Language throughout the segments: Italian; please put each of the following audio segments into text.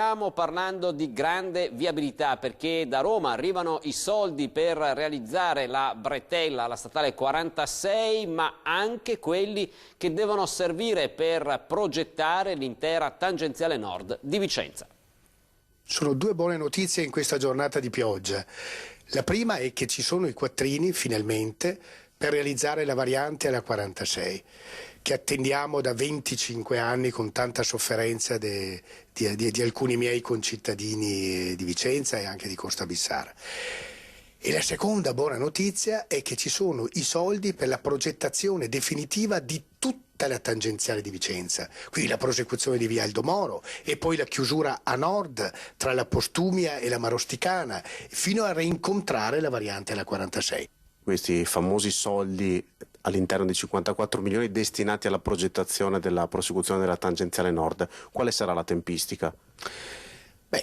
Stiamo parlando di grande viabilità perché da Roma arrivano i soldi per realizzare la bretella, la statale 46, ma anche quelli che devono servire per progettare l'intera tangenziale nord di Vicenza. Sono due buone notizie in questa giornata di pioggia. La prima è che ci sono i quattrini, finalmente, per realizzare la variante alla 46, che attendiamo da 25 anni con tanta sofferenza di alcuni miei concittadini di Vicenza e anche di Costa-Bissara. E la seconda buona notizia è che ci sono i soldi per la progettazione definitiva di tutta la tangenziale di Vicenza, quindi la prosecuzione di via Aldo Moro e poi la chiusura a nord tra la Postumia e la Marosticana, fino a rincontrare la variante alla 46. Questi famosi soldi all'interno di 54 milioni destinati alla progettazione della prosecuzione della tangenziale nord, quale sarà la tempistica?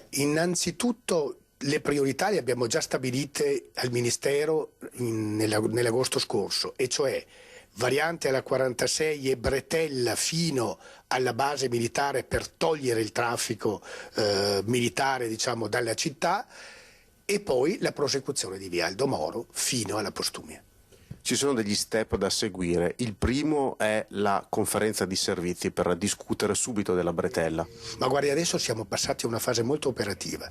Innanzitutto le priorità le abbiamo già stabilite al Ministero nell'agosto scorso, e cioè variante alla 46 e bretella fino alla base militare per togliere il traffico militare, diciamo, dalla città, e poi la prosecuzione di via Aldo Moro fino alla Postumia. Ci sono degli step da seguire. Il primo è la conferenza di servizi per discutere subito della bretella. Ma guardi, adesso siamo passati a una fase molto operativa.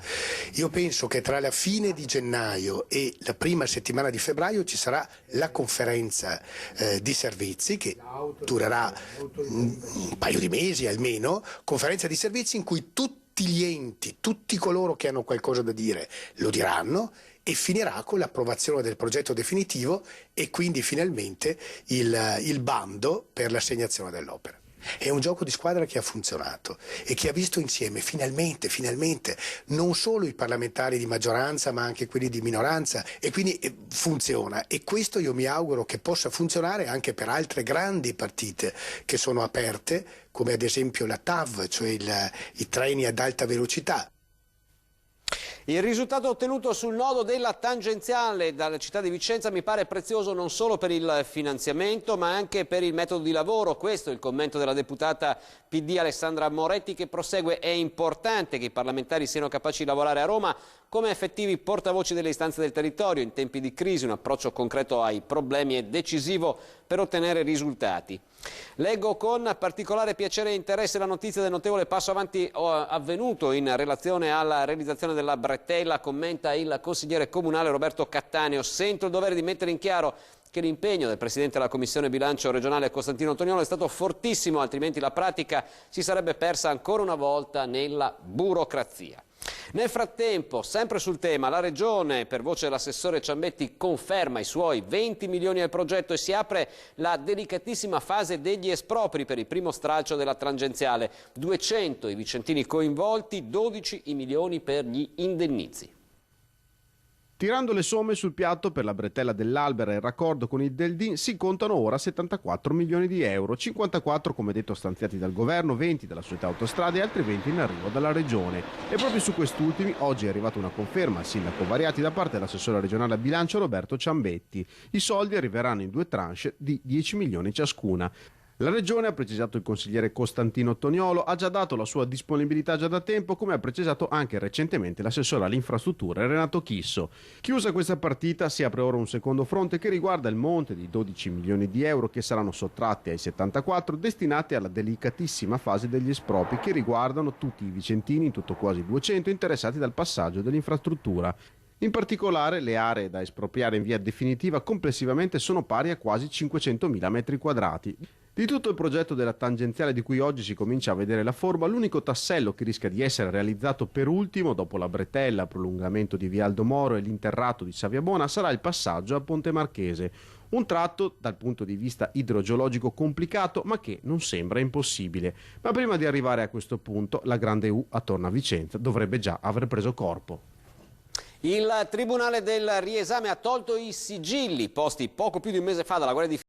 Io penso che tra la fine di gennaio e la prima settimana di febbraio ci sarà la conferenza di servizi, che durerà un paio di mesi almeno, conferenza di servizi in cui tutti gli enti, tutti coloro che hanno qualcosa da dire lo diranno, e finirà con l'approvazione del progetto definitivo e quindi finalmente il bando per l'assegnazione dell'opera. È un gioco di squadra che ha funzionato e che ha visto insieme finalmente non solo i parlamentari di maggioranza ma anche quelli di minoranza, e quindi funziona, e questo io mi auguro che possa funzionare anche per altre grandi partite che sono aperte, come ad esempio la TAV, cioè i treni ad alta velocità. Il risultato ottenuto sul nodo della tangenziale dalla città di Vicenza mi pare prezioso non solo per il finanziamento ma anche per il metodo di lavoro. Questo è il commento della deputata PD Alessandra Moretti, che prosegue: è importante che i parlamentari siano capaci di lavorare a Roma come effettivi portavoci delle istanze del territorio. In tempi di crisi un approccio concreto ai problemi è decisivo per ottenere risultati. Leggo con particolare piacere e interesse la notizia del notevole passo avanti avvenuto in relazione alla realizzazione della bretella. Commenta il consigliere comunale Roberto Cattaneo: sento il dovere di mettere in chiaro che l'impegno del Presidente della Commissione Bilancio regionale Costantino Toniolo è stato fortissimo, altrimenti la pratica si sarebbe persa ancora una volta nella burocrazia. Nel frattempo, sempre sul tema, la Regione, per voce dell'assessore Ciambetti, conferma i suoi 20 milioni al progetto e si apre la delicatissima fase degli espropri per il primo stralcio della tangenziale. 200 i vicentini coinvolti, 12 i milioni per gli indennizi. Tirando le somme sul piatto per la bretella dell'Albera e il raccordo con il Deldin si contano ora 74 milioni di euro, 54 come detto stanziati dal governo, 20 dalla società Autostrade e altri 20 in arrivo dalla regione. E proprio su quest'ultimi oggi è arrivata una conferma al sindaco Variati da parte dell'assessore regionale a bilancio Roberto Ciambetti. I soldi arriveranno in 2 tranche di 10 milioni ciascuna. La Regione, ha precisato il consigliere Costantino Toniolo, ha già dato la sua disponibilità già da tempo, come ha precisato anche recentemente l'assessore alle infrastrutture Renato Chisso. Chiusa questa partita si apre ora un secondo fronte che riguarda il monte di 12 milioni di euro che saranno sottratti ai 74 destinati alla delicatissima fase degli espropri che riguardano tutti i vicentini, in tutto quasi 200, interessati dal passaggio dell'infrastruttura. In particolare le aree da espropriare in via definitiva complessivamente sono pari a quasi 500.000 metri quadrati. Di tutto il progetto della tangenziale di cui oggi si comincia a vedere la forma, l'unico tassello che rischia di essere realizzato per ultimo, dopo la bretella, il prolungamento di via Aldo Moro e l'interrato di Saviabona, sarà il passaggio a Ponte Marchese. Un tratto dal punto di vista idrogeologico complicato, ma che non sembra impossibile. Ma prima di arrivare a questo punto, la grande U attorno a Vicenza dovrebbe già aver preso corpo. Il Tribunale del Riesame ha tolto i sigilli posti poco più di un mese fa dalla Guardia di